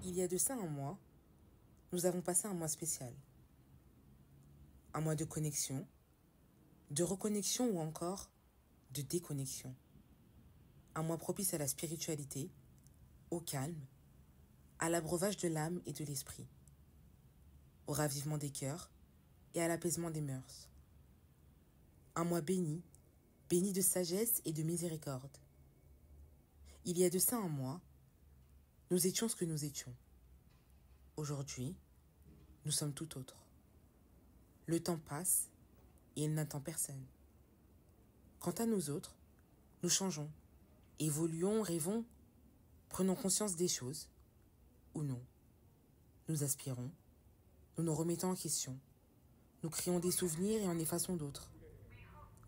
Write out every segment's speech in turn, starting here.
Il y a de ça un mois, nous avons passé un mois spécial. Un mois de connexion, de reconnexion ou encore de déconnexion. Un mois propice à la spiritualité, au calme, à l'abreuvage de l'âme et de l'esprit, au ravivement des cœurs et à l'apaisement des mœurs. Un mois béni, béni de sagesse et de miséricorde. Il y a de ça un mois, nous étions ce que nous étions. Aujourd'hui, nous sommes tout autre. Le temps passe et il n'attend personne. Quant à nous autres, nous changeons, évoluons, rêvons, prenons conscience des choses, ou non. Nous aspirons, nous nous remettons en question, nous créons des souvenirs et en effaçons d'autres.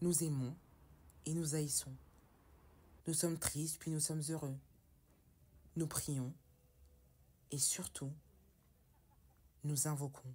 Nous aimons et nous haïssons. Nous sommes tristes puis nous sommes heureux. Nous prions et surtout, nous invoquons.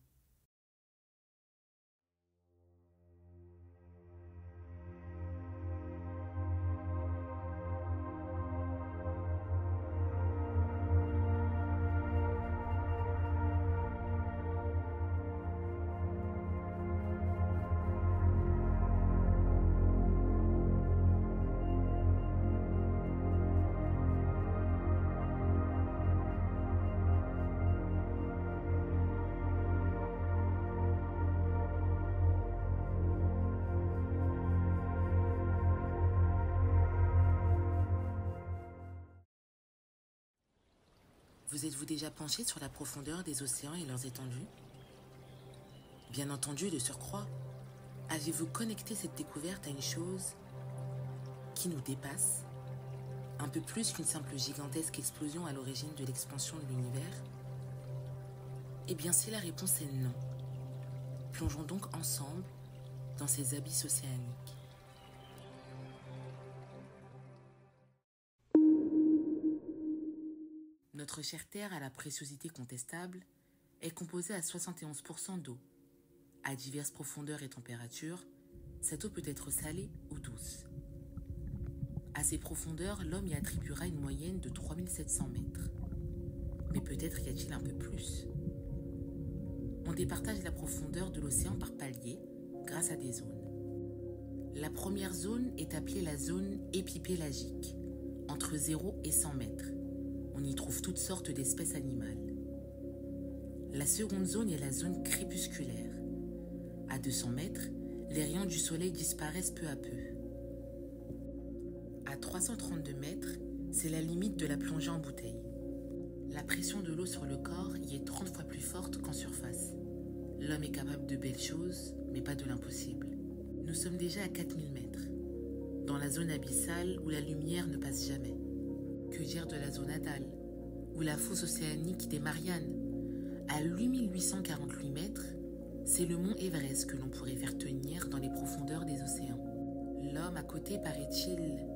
Vous êtes-vous déjà penché sur la profondeur des océans et leurs étendues? Bien entendu, de surcroît, avez-vous connecté cette découverte à une chose qui nous dépasse, un peu plus qu'une simple gigantesque explosion à l'origine de l'expansion de l'univers? Eh bien, si la réponse est non, plongeons donc ensemble dans ces abysses océaniques. Notre chère Terre à la préciosité contestable est composée à 71% d'eau. À diverses profondeurs et températures, cette eau peut être salée ou douce. À ces profondeurs, l'homme y attribuera une moyenne de 3700 mètres. Mais peut-être y a-t-il un peu plus. On départage la profondeur de l'océan par paliers grâce à des zones. La première zone est appelée la zone épipélagique, entre 0 et 100 mètres. On y trouve toutes sortes d'espèces animales. La seconde zone est la zone crépusculaire. À 200 mètres, les rayons du soleil disparaissent peu à peu. À 332 mètres, c'est la limite de la plongée en bouteille. La pression de l'eau sur le corps y est 30 fois plus forte qu'en surface. L'homme est capable de belles choses, mais pas de l'impossible. Nous sommes déjà à 4000 mètres, dans la zone abyssale où la lumière ne passe jamais. Que dire de la zone Hadal, ou la fosse océanique des Mariannes? À 8848 mètres, c'est le mont Everest que l'on pourrait faire tenir dans les profondeurs des océans. L'homme à côté paraît-il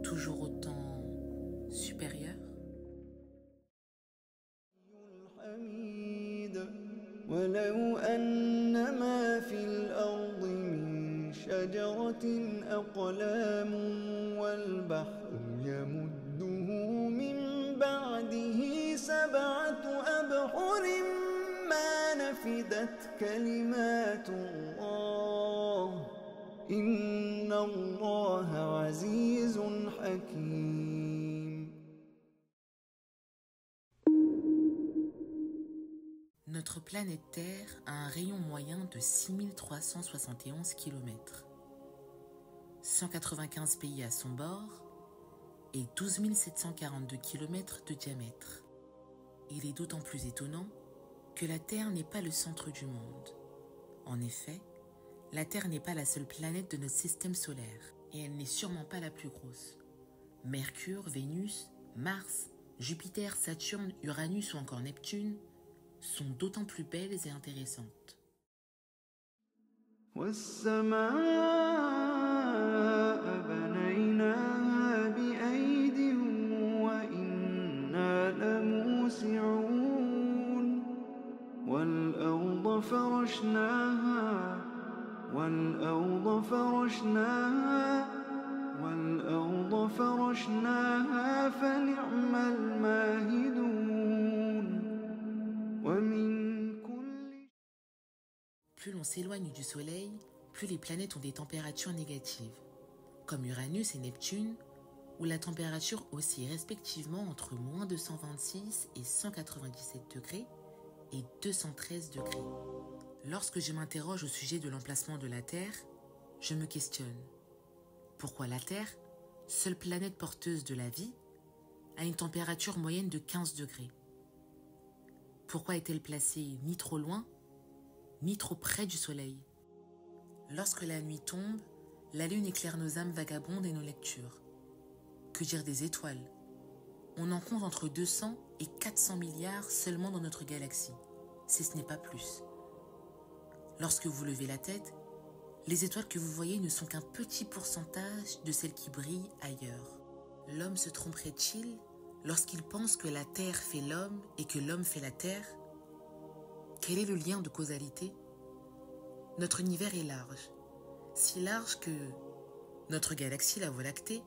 toujours autant supérieur? ولو أن ما في الأرض من شجرة أقلام والبحر يمده من بعده 7 أبحر ما نفدت كلمات الله إن الله عزيز حكيم. Notre planète Terre a un rayon moyen de 6371 km, 195 pays à son bord et 12 742 km de diamètre. Il est d'autant plus étonnant que la Terre n'est pas le centre du monde. En effet, la Terre n'est pas la seule planète de notre système solaire et elle n'est sûrement pas la plus grosse. Mercure, Vénus, Mars, Jupiter, Saturne, Uranus ou encore Neptune sont d'autant plus belles et intéressantes. والسماء بنيناها بأيد وإنا لموسعون والأرض فرشناها فنعم الماهدون plus l'on s'éloigne du Soleil, plus les planètes ont des températures négatives, comme Uranus et Neptune, où la température oscille respectivement entre moins 226 et 197 degrés et 213 degrés. Lorsque je m'interroge au sujet de l'emplacement de la Terre, je me questionne. Pourquoi la Terre, seule planète porteuse de la vie, a une température moyenne de 15 degrés? Pourquoi est-elle placée ni trop loin, ni trop près du Soleil? Lorsque la nuit tombe, la Lune éclaire nos âmes vagabondes et nos lectures. Que dire des étoiles? On en compte entre 200 et 400 milliards seulement dans notre galaxie, si ce n'est pas plus. Lorsque vous levez la tête, les étoiles que vous voyez ne sont qu'un petit pourcentage de celles qui brillent ailleurs. L'homme se tromperait-il lorsqu'il pense que la Terre fait l'homme et que l'homme fait la Terre? Quel est le lien de causalité? Notre univers est large, si large que notre galaxie, la Voie lactée,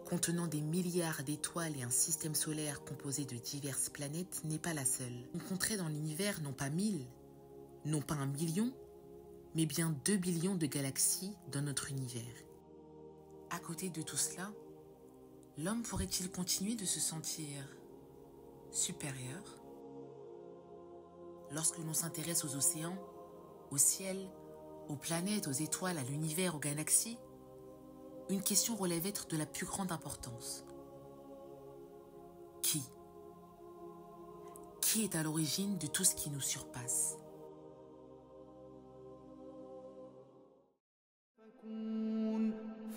contenant des milliards d'étoiles et un système solaire composé de diverses planètes, n'est pas la seule. On compterait dans l'univers non pas 1000, non pas 1 million, mais bien 2 billions de galaxies dans notre univers. À côté de tout cela, l'homme pourrait-il continuer de se sentir supérieur? Lorsque l'on s'intéresse aux océans, au ciel, aux planètes, aux étoiles, à l'univers, aux galaxies, une question relève être de la plus grande importance. Qui? Qui est à l'origine de tout ce qui nous surpasse?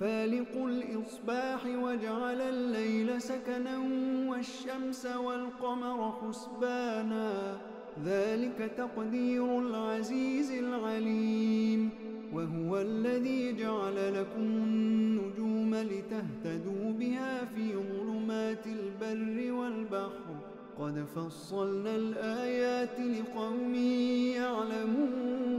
فالق الإصباح وجعل الليل سكنا والشمس والقمر حسبانا ذلك تقدير العزيز العليم وهو الذي جعل لكم النجوم لتهتدوا بها في ظلمات البر والبحر قد فصلنا الآيات لقوم يعلمون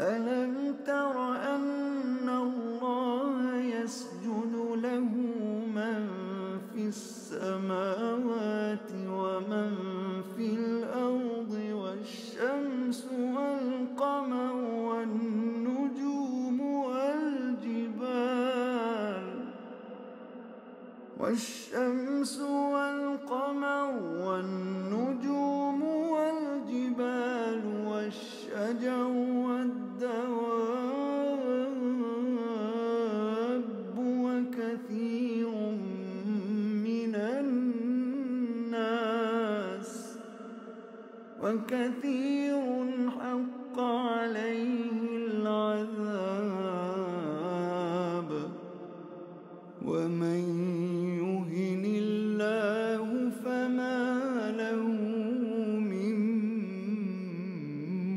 ألم تر أن الله يسجد له من في السماوات ومن في الأرض والشمس والقمر والنجوم والجبال والشجر والدواب وكثير حق عليه العذاب ومن يهن الله فما له من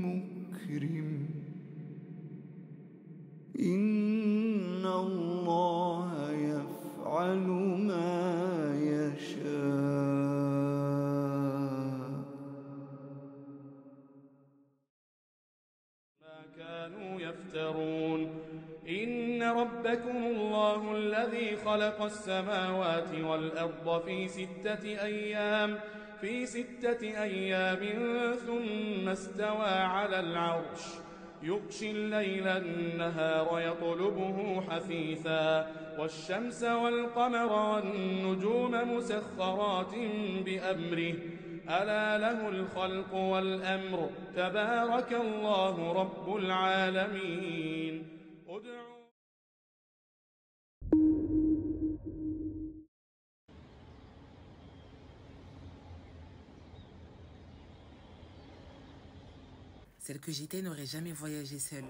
مكرم إن الله يفعل ما يشاء ما كانوا يفترون إن ربكم الله الذي خلق السماوات والأرض في ستة أيام ثم استوى على العرش يغشي الليل النهار يطلبه حثيثا والشمس والقمر والنجوم مسخرات بأمره ألا له الخلق والأمر تبارك الله رب العالمين ادعوا Celle que j'étais n'aurait jamais voyagé seule.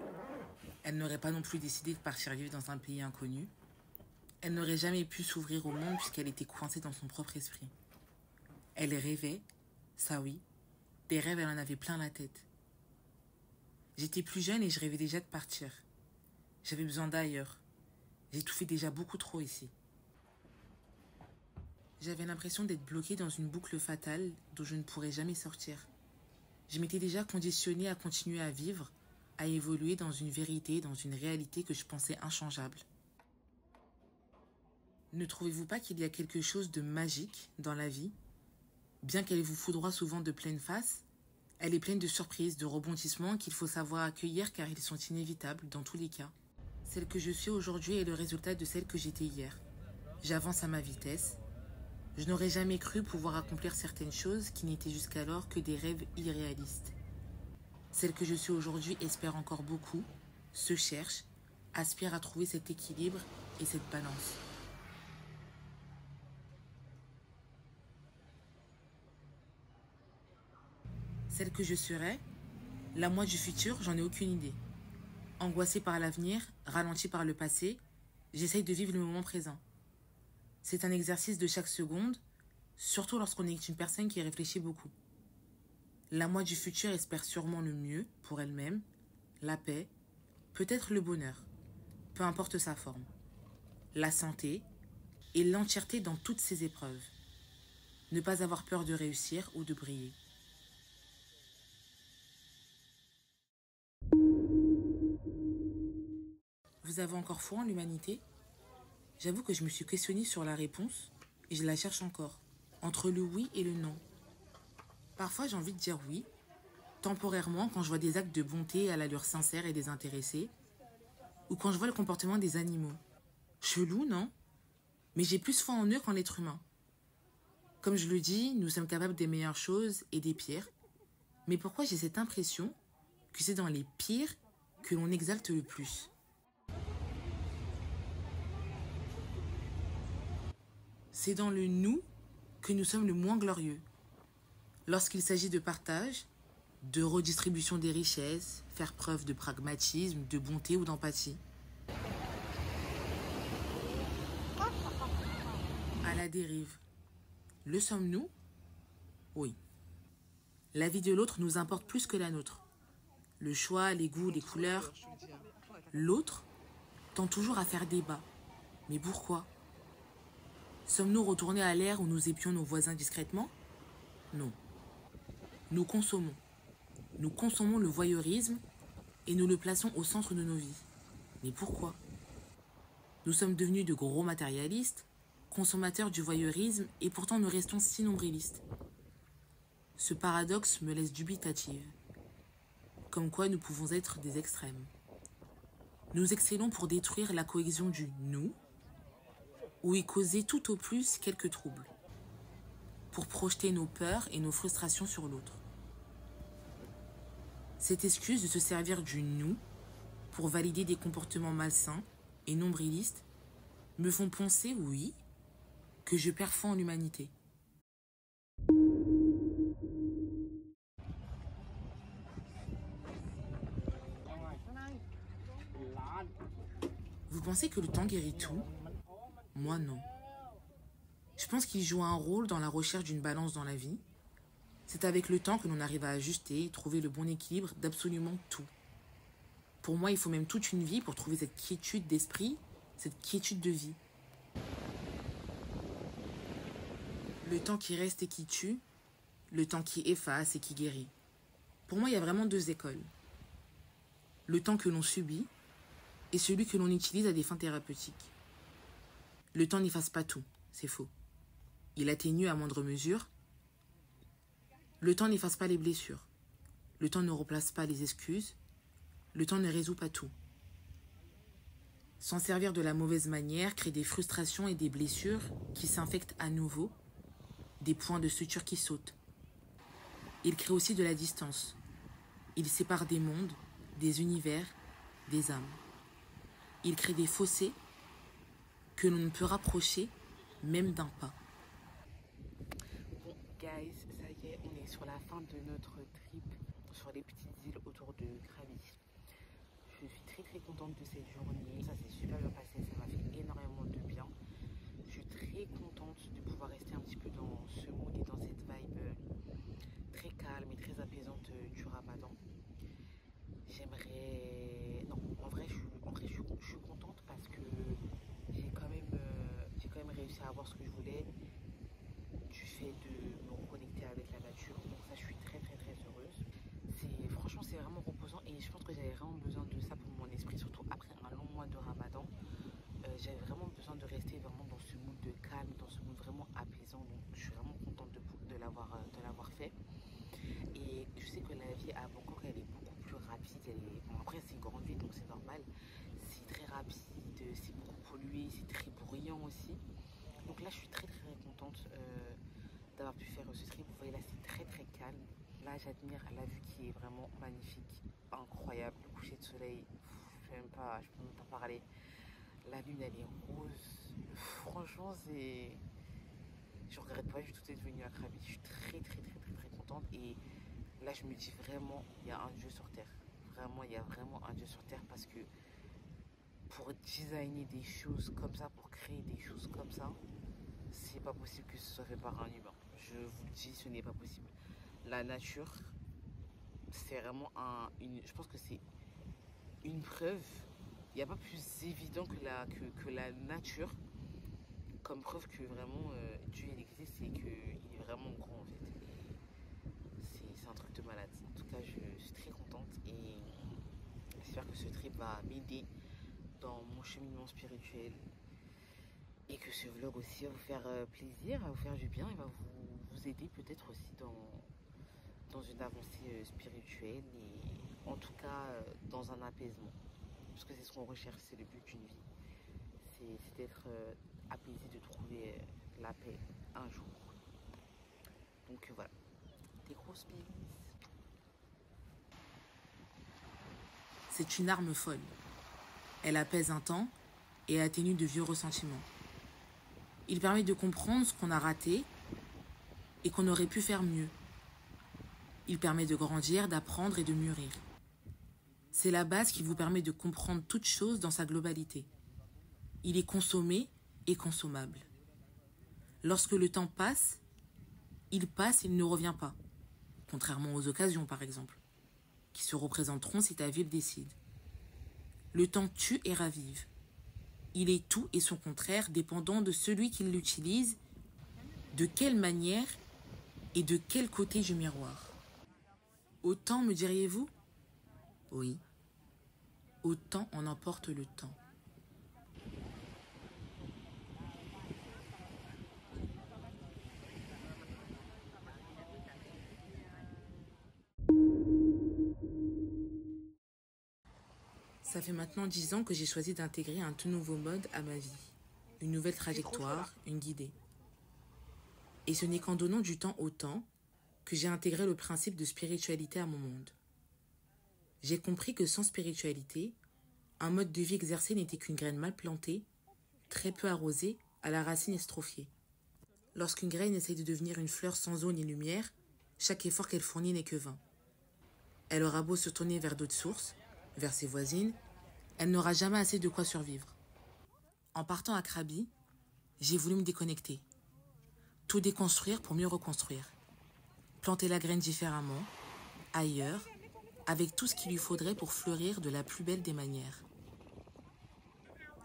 Elle n'aurait pas non plus décidé de partir vivre dans un pays inconnu. Elle n'aurait jamais pu s'ouvrir au monde puisqu'elle était coincée dans son propre esprit. Elle rêvait, ça oui, des rêves elle en avait plein la tête. J'étais plus jeune et je rêvais déjà de partir. J'avais besoin d'ailleurs. J'étouffais déjà beaucoup trop ici. J'avais l'impression d'être bloquée dans une boucle fatale dont je ne pourrais jamais sortir. Je m'étais déjà conditionnée à continuer à vivre, à évoluer dans une vérité, dans une réalité que je pensais inchangeable. Ne trouvez-vous pas qu'il y a quelque chose de magique dans la vie, Bien qu'elle vous foudroie souvent de pleine face, elle est pleine de surprises, de rebondissements qu'il faut savoir accueillir car ils sont inévitables dans tous les cas. Celle que je suis aujourd'hui est le résultat de celle que j'étais hier. J'avance à ma vitesse. Je n'aurais jamais cru pouvoir accomplir certaines choses qui n'étaient jusqu'alors que des rêves irréalistes. Celle que je suis aujourd'hui espère encore beaucoup, se cherche, aspire à trouver cet équilibre et cette balance. Celle que je serai, la moi du futur, j'en ai aucune idée. Angoissée par l'avenir, ralentie par le passé, j'essaye de vivre le moment présent. C'est un exercice de chaque seconde, surtout lorsqu'on est une personne qui réfléchit beaucoup. La moi du futur espère sûrement le mieux pour elle-même, la paix, peut-être le bonheur, peu importe sa forme, la santé et l'entièreté dans toutes ses épreuves. Ne pas avoir peur de réussir ou de briller. Vous avez encore foi en l'humanité? J'avoue que je me suis questionnée sur la réponse et je la cherche encore, entre le oui et le non. Parfois j'ai envie de dire oui, temporairement quand je vois des actes de bonté à l'allure sincère et désintéressée, ou quand je vois le comportement des animaux. Chelou, non? Mais j'ai plus foi en eux qu'en l'être humain. Comme je le dis, nous sommes capables des meilleures choses et des pires, mais pourquoi j'ai cette impression que c'est dans les pires que l'on exalte le plus? C'est dans le nous que nous sommes le moins glorieux. Lorsqu'il s'agit de partage, de redistribution des richesses, faire preuve de pragmatisme, de bonté ou d'empathie. À la dérive. Le sommes-nous? Oui. La vie de l'autre nous importe plus que la nôtre. Le choix, les goûts, les couleurs. L'autre tend toujours à faire débat. Mais pourquoi? Sommes-nous retournés à l'ère où nous épions nos voisins discrètement? Non. Nous consommons. Nous consommons le voyeurisme et nous le plaçons au centre de nos vies. Mais pourquoi? Nous sommes devenus de gros matérialistes, consommateurs du voyeurisme et pourtant nous restons si nombrilistes. Ce paradoxe me laisse dubitative. Comme quoi nous pouvons être des extrêmes. Nous excellons pour détruire la cohésion du nous ou y causer tout au plus quelques troubles, pour projeter nos peurs et nos frustrations sur l'autre. Cette excuse de se servir du nous pour valider des comportements malsains et nombrilistes me font penser, oui, que je perds foi en l'humanité. Vous pensez que le temps guérit tout? Moi, non. Je pense qu'il joue un rôle dans la recherche d'une balance dans la vie. C'est avec le temps que l'on arrive à ajuster et trouver le bon équilibre d'absolument tout. Pour moi, il faut même toute une vie pour trouver cette quiétude d'esprit, cette quiétude de vie. Le temps qui reste et qui tue, le temps qui efface et qui guérit. Pour moi, il y a vraiment deux écoles. Le temps que l'on subit et celui que l'on utilise à des fins thérapeutiques. Le temps n'efface pas tout, c'est faux. Il atténue à moindre mesure. Le temps n'efface pas les blessures. Le temps ne remplace pas les excuses. Le temps ne résout pas tout. S'en servir de la mauvaise manière crée des frustrations et des blessures qui s'infectent à nouveau, des points de suture qui sautent. Il crée aussi de la distance. Il sépare des mondes, des univers, des âmes. Il crée des fossés que l'on ne peut rapprocher même d'un pas. Bon, guys, ça y est, on est sur la fin de notre trip sur les petites îles autour de Krabi. Je suis très contente de cette journée. Ça s'est super bien passé, ça m'a fait énormément de bien. Je suis très contente de pouvoir rester un petit peu dans ce mood et dans cette vibe très calme et très apaisante du Ramadan. J'aimerais... Non, en vrai, je suis contente parce que j'ai quand même réussi à avoir ce que je voulais du fait de me reconnecter avec la nature. Donc ça, je suis très heureuse. Franchement, c'est vraiment reposant et je pense que j'avais vraiment besoin de ça pour mon esprit, surtout après un long mois de Ramadan. J'avais vraiment besoin de rester vraiment dans ce mood de calme, dans ce mood vraiment apaisant. Donc je suis vraiment contente de l'avoir vie à Bangkok, elle est beaucoup plus rapide. Bon, après, c'est une grande ville, donc c'est normal. C'est très rapide, c'est beaucoup pollué, c'est très bruyant aussi. Donc là, je suis très contente d'avoir pu faire ce trip. Vous voyez, là, c'est très calme. Là, j'admire la vue qui est vraiment magnifique, incroyable. Le coucher de soleil, je peux même pas parler. La lune, elle est rose. Franchement, c'est... Je regrette pas du tout d'être venue à Krabi. Je suis très contente. Et là, je me dis vraiment, il y a un Dieu sur terre. Vraiment, il y a vraiment un Dieu sur terre parce que pour designer des choses comme ça, pour créer des choses comme ça, c'est pas possible que ce soit fait par un humain. Je vous le dis, ce n'est pas possible. La nature, c'est vraiment je pense que c'est une preuve. Il n'y a pas plus évident que la nature comme preuve que vraiment Dieu il existe et qu'il est vraiment grand en fait. C'est un truc de malade. En tout cas, je suis très contente et j'espère que ce trip va m'aider dans mon cheminement spirituel et que ce vlog aussi va vous faire plaisir, va vous faire du bien et va vous aider peut-être aussi dans une avancée spirituelle et en tout cas dans un apaisement. Parce que c'est ce qu'on recherche, c'est le but d'une vie. C'est d'être apaisé, de trouver la paix un jour. Donc voilà, des grosses bises. C'est une arme folle. Elle apaise un temps et atténue de vieux ressentiments. Il permet de comprendre ce qu'on a raté et qu'on aurait pu faire mieux. Il permet de grandir, d'apprendre et de mûrir. C'est la base qui vous permet de comprendre toute chose dans sa globalité. Il est consommé et consommable. Lorsque le temps passe, il ne revient pas. Contrairement aux occasions, par exemple, qui se représenteront si ta vie le décide. Le temps tue et ravive. Il est tout et son contraire dépendant de celui qui l'utilise, de quelle manière et de quel côté du miroir. Autant, me diriez-vous ? Oui. Autant en emporte le temps. Ça fait maintenant 10 ans que j'ai choisi d'intégrer un tout nouveau mode à ma vie. Une nouvelle trajectoire, une guidée. Et ce n'est qu'en donnant du temps au temps que j'ai intégré le principe de spiritualité à mon monde. J'ai compris que sans spiritualité, un mode de vie exercé n'était qu'une graine mal plantée, très peu arrosée, à la racine estrophiée. Lorsqu'une graine essaye de devenir une fleur sans eau ni lumière, chaque effort qu'elle fournit n'est que vain. Elle aura beau se tourner vers d'autres sources, vers ses voisines, elle n'aura jamais assez de quoi survivre. En partant à Krabi, j'ai voulu me déconnecter. Tout déconstruire pour mieux reconstruire. Planter la graine différemment, ailleurs, avec tout ce qu'il lui faudrait pour fleurir de la plus belle des manières.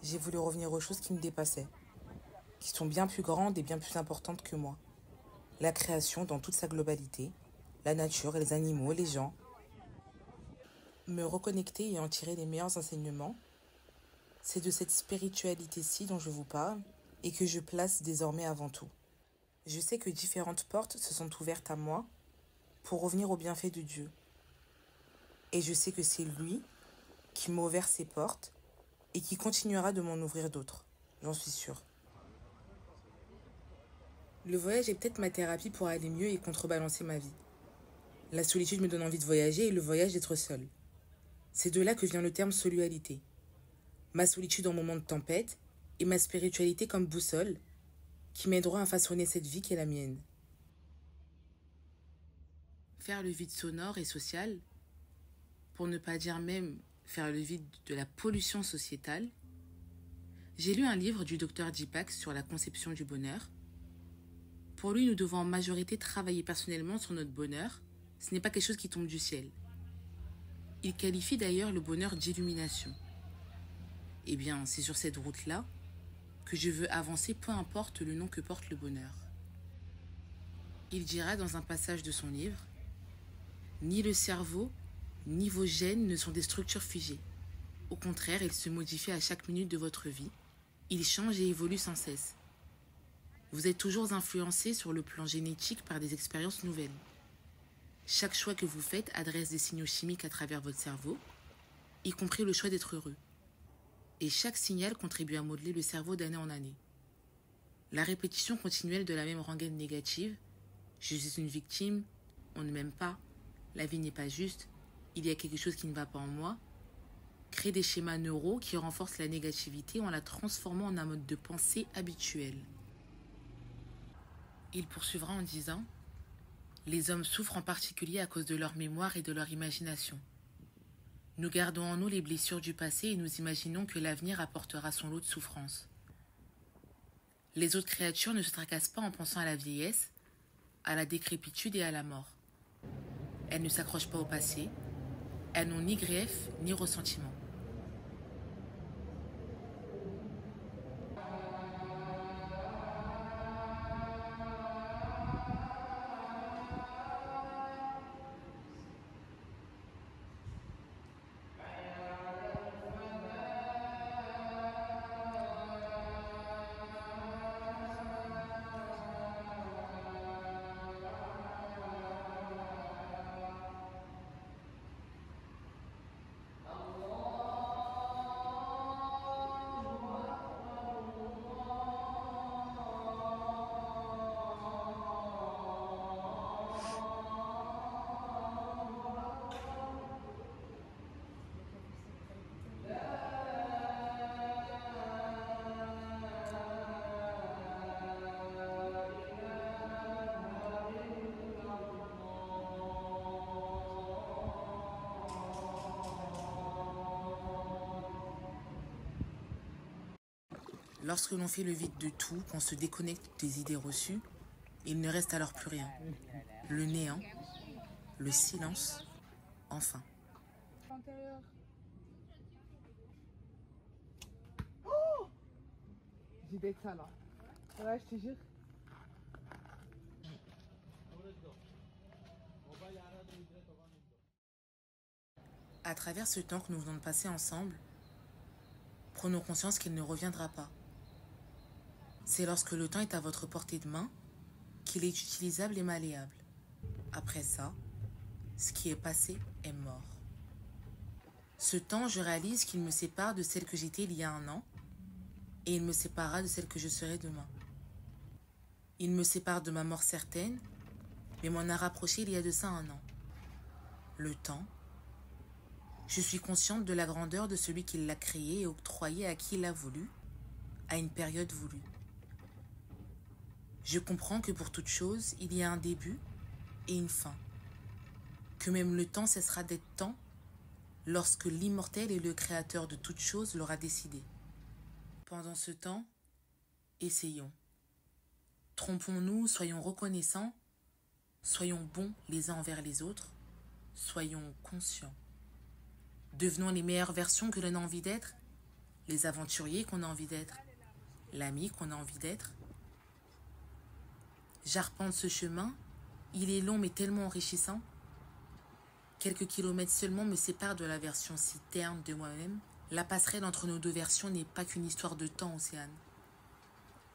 J'ai voulu revenir aux choses qui me dépassaient, qui sont bien plus grandes et bien plus importantes que moi. La création dans toute sa globalité, la nature, les animaux, les gens. Me reconnecter et en tirer les meilleurs enseignements, c'est de cette spiritualité-ci dont je vous parle et que je place désormais avant tout. Je sais que différentes portes se sont ouvertes à moi pour revenir au bienfait de Dieu. Et je sais que c'est lui qui m'a ouvert ces portes et qui continuera de m'en ouvrir d'autres, j'en suis sûre. Le voyage est peut-être ma thérapie pour aller mieux et contrebalancer ma vie. La solitude me donne envie de voyager et le voyage d'être seul. C'est de là que vient le terme solualité. Ma solitude en moment de tempête et ma spiritualité comme boussole qui m'aideront à façonner cette vie qui est la mienne. Faire le vide sonore et social, pour ne pas dire même faire le vide de la pollution sociétale. J'ai lu un livre du docteur Deepak sur la conception du bonheur. Pour lui, nous devons en majorité travailler personnellement sur notre bonheur. Ce n'est pas quelque chose qui tombe du ciel. Il qualifie d'ailleurs le bonheur d'illumination. Eh bien, c'est sur cette route-là que je veux avancer, peu importe le nom que porte le bonheur. Il dira dans un passage de son livre « Ni le cerveau, ni vos gènes ne sont des structures figées. Au contraire, ils se modifient à chaque minute de votre vie. Ils changent et évoluent sans cesse. Vous êtes toujours influencé sur le plan génétique par des expériences nouvelles. Chaque choix que vous faites adresse des signaux chimiques à travers votre cerveau, y compris le choix d'être heureux. Et chaque signal contribue à modeler le cerveau d'année en année. La répétition continuelle de la même rengaine négative, je suis une victime, on ne m'aime pas, la vie n'est pas juste, il y a quelque chose qui ne va pas en moi, crée des schémas neuraux qui renforcent la négativité en la transformant en un mode de pensée habituel. Il poursuivra en disant « Les hommes souffrent en particulier à cause de leur mémoire et de leur imagination. Nous gardons en nous les blessures du passé et nous imaginons que l'avenir apportera son lot de souffrances. Les autres créatures ne se tracassent pas en pensant à la vieillesse, à la décrépitude et à la mort. Elles ne s'accrochent pas au passé, elles n'ont ni grief ni ressentiment. Lorsque l'on fait le vide de tout, qu'on se déconnecte des idées reçues, il ne reste alors plus rien. Le néant, le silence, enfin. Oh, j'ai d'être ça là. Ouais, je te jure. À travers ce temps que nous venons de passer ensemble, prenons conscience qu'il ne reviendra pas. C'est lorsque le temps est à votre portée de main qu'il est utilisable et malléable. Après ça, ce qui est passé est mort. Ce temps, je réalise qu'il me sépare de celle que j'étais il y a un an et il me séparera de celle que je serai demain. Il me sépare de ma mort certaine, mais m'en a rapproché il y a de ça un an. Le temps, je suis consciente de la grandeur de celui qui l'a créé et octroyé à qui l'a voulu, à une période voulue. Je comprends que pour toute chose, il y a un début et une fin. Que même le temps cessera d'être temps lorsque l'immortel et le créateur de toute chose l'aura décidé. Pendant ce temps, essayons. Trompons-nous, soyons reconnaissants, soyons bons les uns envers les autres, soyons conscients. Devenons les meilleures versions que l'on a envie d'être, les aventuriers qu'on a envie d'être, l'ami qu'on a envie d'être. J'arpente ce chemin, il est long mais tellement enrichissant. Quelques kilomètres seulement me séparent de la version si terne de moi-même. La passerelle entre nos deux versions n'est pas qu'une histoire de temps, Océane.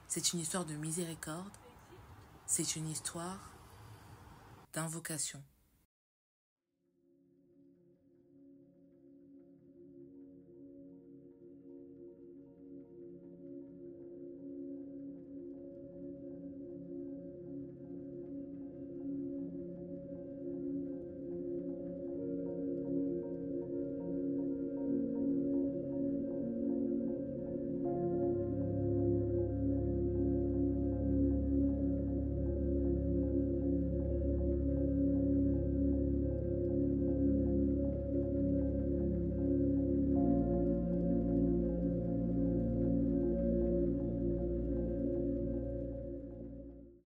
C'est une histoire de miséricorde, c'est une histoire d'invocation.